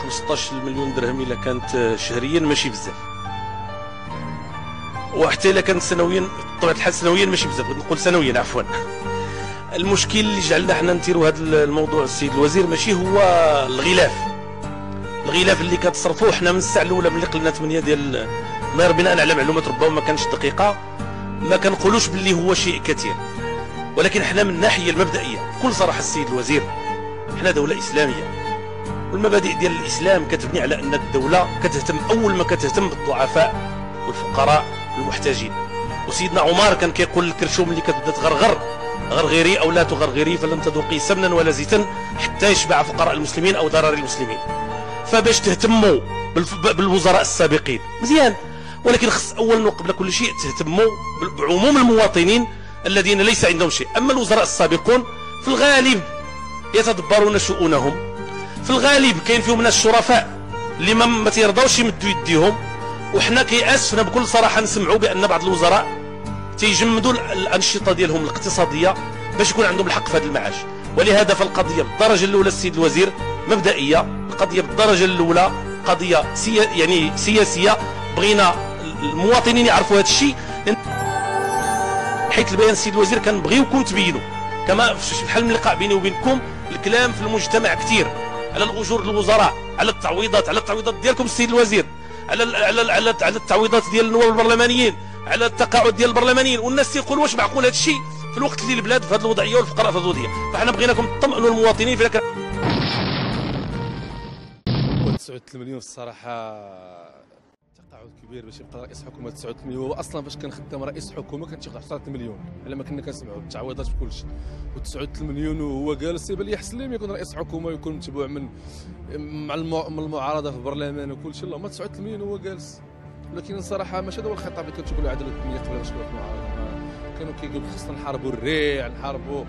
15 مليون درهم الا كانت شهريا ماشي بزاف، وحتى الا كانت سنويا بطبيعه الحال سنويا ماشي بزاف، نقول سنويا عفوا. المشكل اللي جعلنا حنا نديروا هذا الموضوع السيد الوزير ماشي هو الغلاف اللي كتصرفوه حنا من الساعه الاولى ملي قلنا 8 ديال النهار بناء على معلومات ربما ما كانش دقيقه، ما كنقولوش باللي هو شيء كثير، ولكن حنا من الناحيه المبدئيه بكل صراحه السيد الوزير حنا دوله اسلاميه، والمبادئ ديال الاسلام كتبني على ان الدوله كتهتم اول ما كتهتم بالضعفاء والفقراء والمحتاجين. وسيدنا عمر كان كيقول للكرشوم اللي كتبدا تغرغر غرغري او لا تغرغري فلن تذوقي سمنا ولا زيتا حتى يشبع فقراء المسلمين او ضرر المسلمين. فباش تهتموا بالوزراء السابقين مزيان، ولكن خص اول وقبل كل شيء تهتموا بعموم المواطنين الذين ليس عندهم شيء. اما الوزراء السابقون في الغالب يتدبرون شؤونهم، في الغالب كاين فيهم ناس شرفاء اللي ما تيرضاوش يمدوا يديهم، وحنا كيأسفنا بكل صراحه نسمعوا بان بعض الوزراء تيجمدوا الانشطه ديالهم الاقتصاديه باش يكون عندهم الحق في هذا المعاش. ولهذا فالقضيه بالدرجه الاولى السيد الوزير مبدئيه، القضيه بالدرجه الاولى قضيه يعني سياسيه، بغينا المواطنين يعرفوا هذا الشيء، حيث البيان السيد الوزير كنبغيوكم تبينوا كما في شحال من لقاء بيني وبينكم. الكلام في المجتمع كثير على الاجور الوزراء، على التعويضات ديالكم السيد الوزير، على التعويضات ديال النواب البرلمانيين، على التقاعد ديال البرلمانيين، والناس تيقولوا واش معقول هذا الشيء في الوقت اللي البلاد في هذه الوضعيه والفقراء في هذه الوضعيه. فاحنا بغيناكم تطمئنوا المواطنين في 9 المليون الصراحه تقاعد كبير باش يبقى رئيس حكومه 9 المليون. هو اصلا فاش كان خدام رئيس حكومه كان تياخذ 10 مليون على ما كنا كنسمعوا التعويضات بكل شيء، و9 المليون وهو جالس يبان لي احسن ليه يكون رئيس حكومه ويكون متبوع من المعارضه في البرلمان وكل شيء. لا ما 9 المليون هو جالس. ولكن الصراحه ماشي هذا هو الخطاب اللي كنتقول عادل الدنيا قبل باش نكونوا في المعارضه. كانوا كيقولوا خصنا نحاربوا الريع، نحاربوا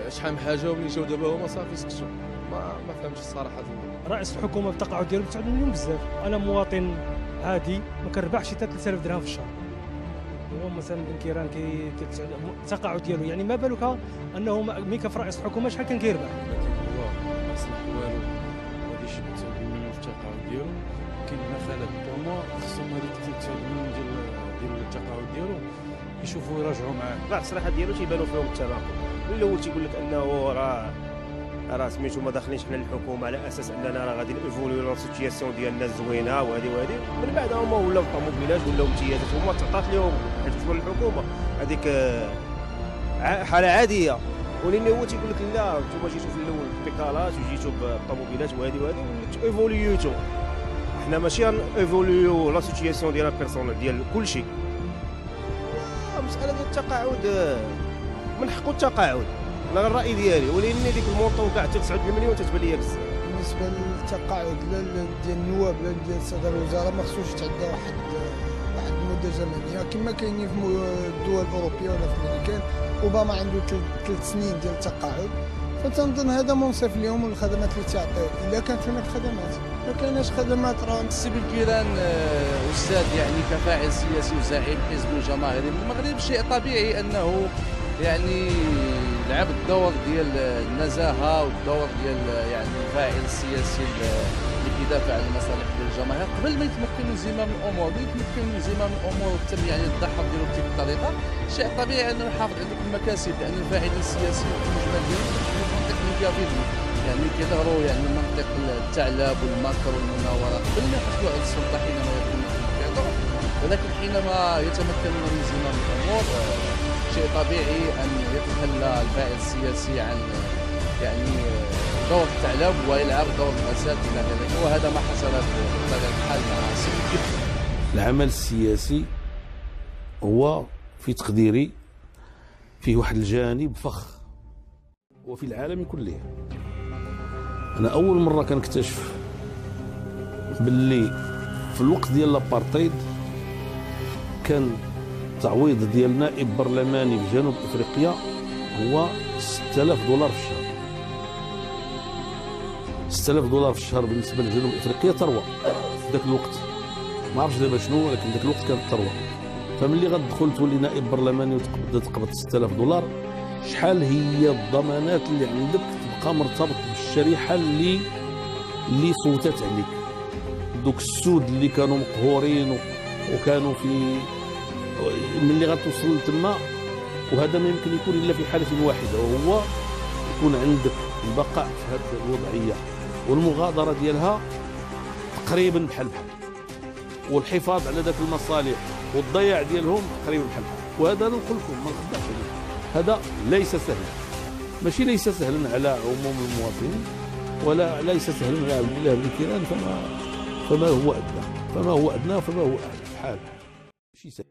شحال من حاجه، وملي جاو دابا هما صافي سكتوا. ما فهمتش الصراحه. رئيس الحكومه بالتقاعد ديالو 9 مليون بزاف. انا مواطن عادي ما كنربحش حتى 3000 درهم في الشهر، هو مثلا بن كيران التقاعد ديالو يعني ما بالك انه ملي كان في رئيس الحكومه شحال كان كيربح. لكن هو ما اصلح والو، غادي يجيب 9 مليون في التقاعد ديالو. كاين مخالف هما خصهم هذيك 9 مليون ديال التقاعد ديالو يشوفوا يراجعوا معاه. بعض الصراحه ديالو تيبانوا فيهم التناقض. الاول تيقول لك انه راه سميتو ما داخلينش حنا الحكومه على اساس اننا راه غادي نيفوليو لا سيتياسيون ديالنا زوينه وهذه من بعد هما ولاو الطوموبيلات ولاو امتيازات هما تعطات لهم بالنسبه للحكومه هذيك حاله عاديه. ولكن هو تيقول لك لا نتوما جيتوا في الاول بيكالات وجيتوا بالطوموبيلات وهذه وليتو ايفوليوتو. حنا ماشي ايفوليو لا سيتياسيون ديالنا بيرسونيل ديال كل شيء. مساله التقاعد من حقه التقاعد، انا الراي ديالي، ولكن ديك المونطون كاع حتى 9 مليون تتبان ليا بزاف. بالنسبه للتقاعد ديال النواب لا ديال الساده الوزراء ما خصوش يتعدى واحد المده زمنيه كما كاينين في الدول الاوروبيه ولا في الامريكان. اوباما عنده 3 سنين ديال التقاعد، فتنظن هذا منصف لهم والخدمات اللي تعطيو الا كانت هناك خدمات. ما كايناش خدمات راه السي بن كيران استاذ يعني كفاعل سياسي وزعيم حزب جماهيري من المغرب، شيء طبيعي انه يعني لعب الدور ديال النزاهه والدور ديال يعني الفاعل السياسي اللي كيدافع عن المصالح ديال الجماهير قبل ما يتمكن من زمام الامور. يتمكن من زمام الامور وتم يعني الضحك ديالو بتلك الطريقه، شيء طبيعي انه يحافظ على ذوك المكاسب، لان الفاعلين السياسيين في المجمل ديالهم في منطق الميكافيلي، يعني كيظهروا يعني منطق الثعلب والمكر والمناوره قبل ما يحصلوا على السلطه حينما يكون يعتبر. ولكن حينما يتمكنون من زمام الامور شيء طبيعي ان يتخلى الفاعل السياسي عن يعني دور الثعلب ويلعب دور الاسد الى ذلك، وهذا ما حصل بطبيعه الحال مع السيد. العمل السياسي هو في تقديري فيه واحد الجانب فخ وفي العالم كله. انا اول مره كنكتشف باللي في الوقت ديال لابارتايد كان التعويض ديال نائب برلماني في جنوب افريقيا هو 6000 دولار في الشهر. 6000 دولار في الشهر بالنسبه لجنوب افريقيا ثروه في ذاك الوقت. ما عرفتش دابا شنو، ولكن ذاك الوقت كانت ثروه. فملي غتدخل تولي نائب برلماني وتبدا تقبض 6000 دولار، شحال هي الضمانات اللي عندك تبقى مرتبط بالشريحه اللي اللي صوتت عليك، دوك السود اللي كانوا مقهورين وكانوا في ملي غتوصل لتما. وهذا ما يمكن يكون الا في حاله واحده، وهو يكون عندك البقاء في هذه الوضعيه والمغادره ديالها تقريبا بحال بحال، والحفاظ على ذاك المصالح والضياع ديالهم تقريبا بحال بحال. وهذا نقول لكم ما نخدعش عليكم، هذا ليس سهلا، ماشي ليس سهلا على عموم المواطنين ولا ليس سهلا على الله بالكيران. فما هو ادنى فما هو اعلى بحال ماشي سهل.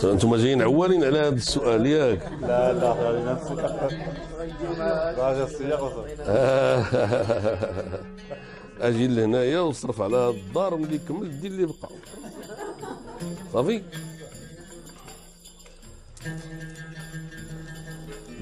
انتم جايين عوالين على هذا السؤال ياك؟ لا غادي نفس راجع السياق. اجي لهنايا وصرف على هاد الدار، ملي كمل دير اللي بقى صافي.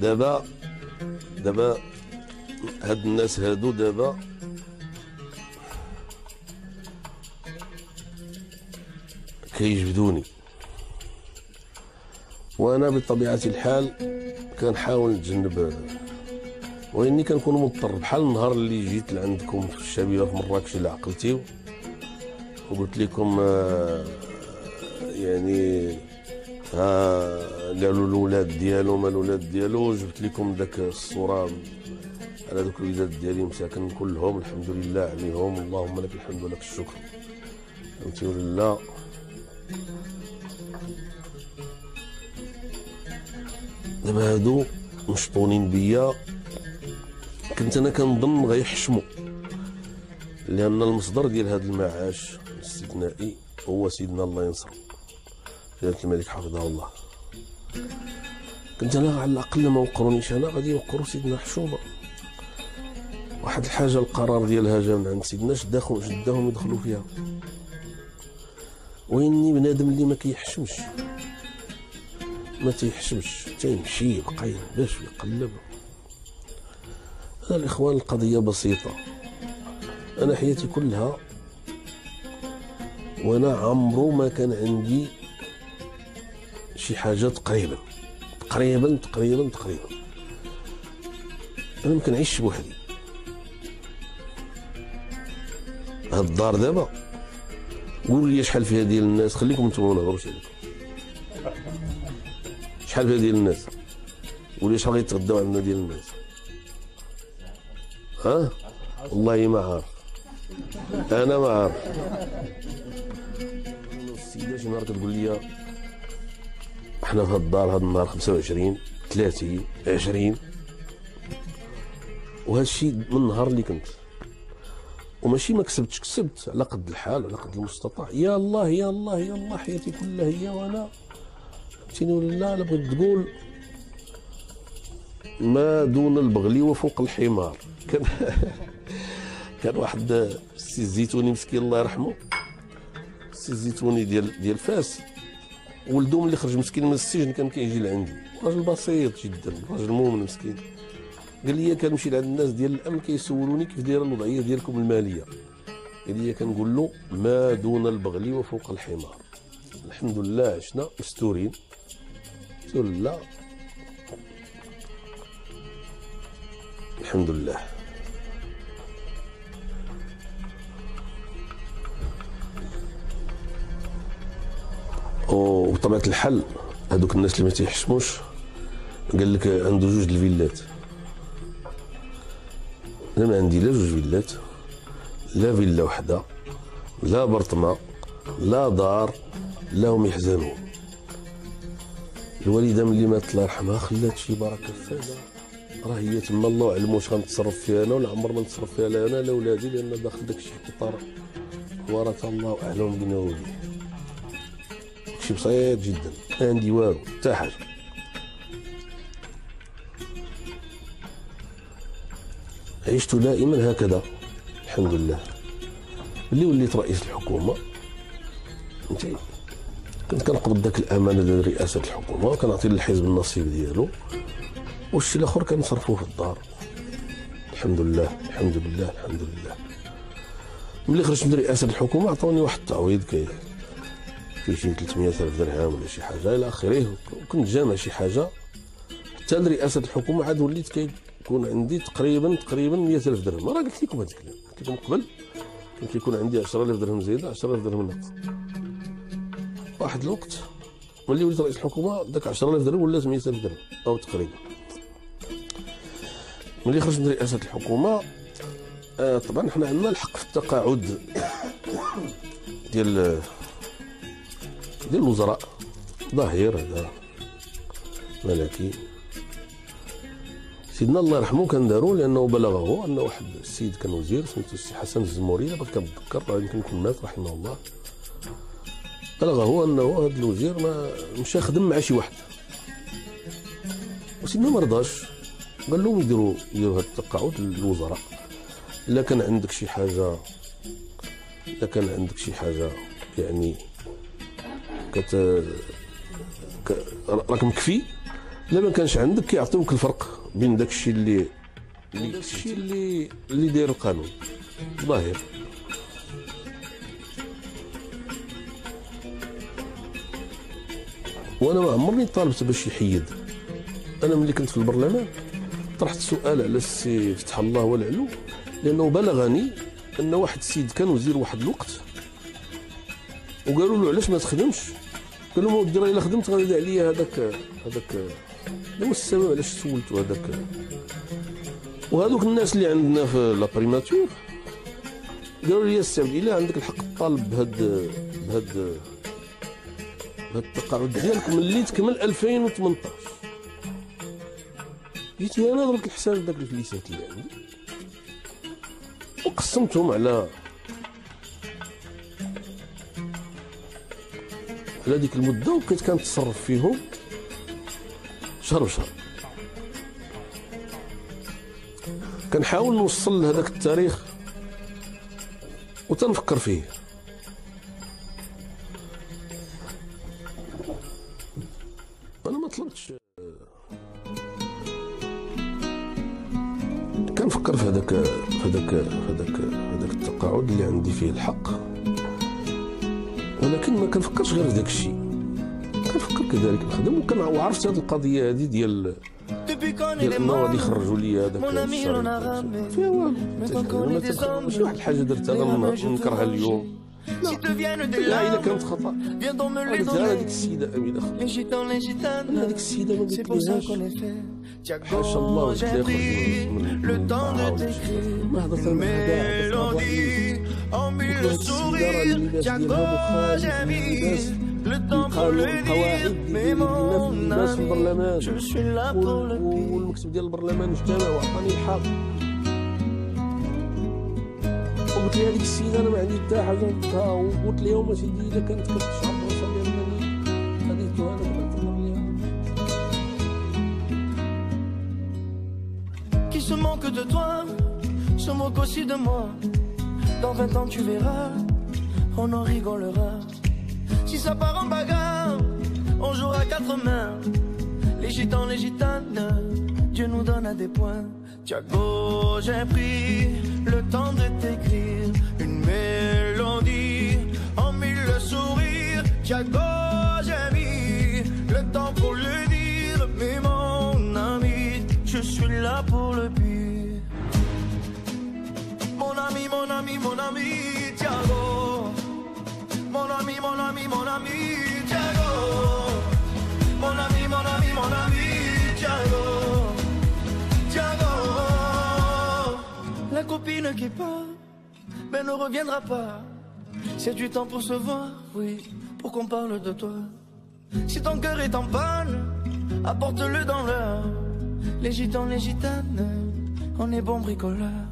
دابا هاد الناس هادو دابا كيجبدوني، وانا بطبيعه الحال كنحاول نتجنب، واني كنكون مضطر. بحال النهار اللي جيت لعندكم في الشبيبه في مراكش اللي عقلتيو وقلت لكم يعني قالوا الاولاد ديالو ما الاولاد ديالو، جبت لكم ذاك الصوره على ذوك الولاد ديالي مساكن كلهم الحمد لله عليهم، اللهم لك الحمد ولك الشكر، فهمتي ولا لا؟ دابا هادو مشطونين بيا، كنت انا كنظن غيحشموا، لان المصدر ديال هذا المعاش الاستثنائي هو سيدنا الله ينصر جلاله الملك حفظه الله. كنت انا على الاقل ما وقرونيش انا، غادي يوقروا سيدنا حشومه. واحد الحاجه القرار ديالها جا من عند سيدنا، شداهم يدخلوا فيها. واني بنادم اللي ما كيحشمش ما تيحشمش، تيمشي يبقى باش يقلب. انا الاخوان القضيه بسيطه، انا حياتي كلها وانا عمرو ما كان عندي شي حاجه تقريبا انا ما كنعيش بوحدي. هاد الدار دابا قولوا لي شحال فيها ديال الناس، خليكم نتوما ما نهضروش عليكم، شحال فيها ديال الناس؟ قولوا لي شحال غيتغداو عندنا ديال الناس؟ والله ما عارف، انا ما عارف. السيده شي نهار كتقول لي احنا في هاد الدار هاد النهار 25 30 20، وهذا الشيء من النهار اللي كنت، وماشي ما كسبتش، كسبت على قد الحال على قد المستطاع. يا الله يا الله يا الله، حياتي كلها هي وانا، فهمتيني ولا لا؟ الا بغيت تقول ما دون البغل وفوق الحمار. كان واحد السي الزيتوني مسكين الله يرحمه، السي الزيتوني ديال فاس، ولدو ملي خرج مسكين من السجن كان كيجي لعندي، راجل بسيط جدا، راجل مؤمن مسكين. قال لي كنمشي لعند الناس ديال الامن كيسولوني كيف دايره الوضعيه ديالكم الماليه، قال لي كنقول له ما دون البغل وفوق الحمار. الحمد لله عشنا مستورين، لا الحمد لله. وبطبيعه الحال هذوك الناس اللي ما تيحشموش قال لك عنده جوج الفيلات. انا ما عندي لا جوج فيلات، لا فيلا وحده، لا برطمه، لا دار، لا هم يحزنوا. الوالده ملي ماتت الله يرحمها خلات شي بركه فيها، راه هي تما الله اعلم واش غنتصرف فيها انا ولا عمر ما نتصرف فيها لا انا لا ولادي، لان داخل داكشي قطار ورث الله اعلم بنوبي. شي بسيط جدا، ما عندي والو حتى حاجه. عشت دائما هكذا الحمد لله. ملي وليت رئيس الحكومه فهمتي كنت كنقبض داك الامانه ديال رئاسه الحكومه وكنعطي للحزب النصيب ديالو، والشيء الاخر كنصرفوه في الدار. الحمد لله الحمد لله الحمد لله. ملي خرجت من رئاسه الحكومه عطاوني واحد التعويض كيجي 300,000 درهم ولا شي حاجه الى اخره، وكنت جامع شي حاجه حتى لرئاسه الحكومه عاد وليت كيكون عندي تقريبا 100,000 درهم. راه قلت لكم هذا الكلام، قلت لكم قبل كان كيكون عندي 10,000 درهم زايده 10,000 درهم ناقص. واحد الوقت ملي وليت رئيس الحكومه داك 10,000 درهم ولات 100,000 درهم او تقريبا. ملي خرجت من رئاسه الحكومه طبعا حنا عندنا الحق في التقاعد ديال الوزراء، ظاهر هذا ملكي. سيدنا الله يرحمه كان دارو لانه بلغه ان واحد السيد كان وزير سميتو السي حسن الزموري، دابا كنتذكر يمكن يكون مات رحمه الله، بلغه انه هذا الوزير ما مشى خدم مع شي واحد وسيدنا ما رضاش، قال لهم يديروا هذا التقاعد للوزراء. الا كان عندك شي حاجه يعني راك مكفي، الا ما كانش عندك كيعطيوك الفرق بين داكشي اللي داير القانون ظاهر. وانا ما عمرني طالبت باش يحيد. انا ملي كنت في البرلمان طرحت سؤال على السي فتح الله والعلو، لانه بلغني ان واحد السيد كان وزير واحد الوقت وقالوا له علاش ما تخدمش، قال لهم ودي راه الا خدمت غادي عليا هذاك هو السبب علاش سولتو هذاك. وهذوك الناس اللي عندنا في لابريماتور قالوا لي السي عبد الاله عندك الحق تطالب بهاد التقاعد ديالك ملي تكمل 2018. جيت انا ضربت الحساب داك الفليسات اللي عندي وقسمتهم على ديك المده، وبقيت كنتصرف فيهم شهر بشهر. كنحاول نوصل لهذاك التاريخ وتنفكر فيه. انا ما طلبتش، كنفكر في هذاك التقاعد اللي عندي فيه الحق، ولكن ما كنفكرش غير في داك الشيء، كنفكر كذلك نخدم. وعرفت هذه القضيه هذه ديال انه غادي يخرجوا لي هذاك الشهر فيها والو، ماشي واحد الحاجه درتها نكرهها اليوم، لا الا كانت خطا. قلتها هذيك السيده امينه خلال هذيك السيده ما قلتليهاش حاشا الله قلت لها يخرج من ما هضرت معها كاع، قلت له السيده راه اللباس ديالها مخالف القواعد ديال الناس في البرلمان، والمكتب ديال البرلمان اجتمع وعطاني الحق. وقلت لها هذيك السيده انا ما عندي حتى حاجه نقولها، وقلت لهم اسيدي الا كانت كتشعر براسها بانني خديتها انا كنعتذر ليها. Qui se moque de toi, se moque aussi de moi. Dans 20 ans tu verras, on en rigolera. Si ça part en bagarre, on jouera 4 mains. Les gitans, les gitanes, Dieu nous donne à des points. Thiago, j'ai pris le temps de t'écrire une mélodie en 1000 sourires. Thiago, j'ai mis le temps pour le dire, mais mon ami, je suis là pour le pire. Mon ami, mon ami, mon ami, Thiago. Mon ami, mon ami, mon ami, Thiago. Mon ami, mon ami, mon ami, Thiago. Thiago. La copine qui part, mais ne reviendra pas. C'est du temps pour se voir, oui, pour qu'on parle de toi. Si ton cœur est en panne, apporte-le dans l'heure. Les gitans, les gitanes, on est bons bricoleurs.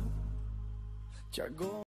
Thiago.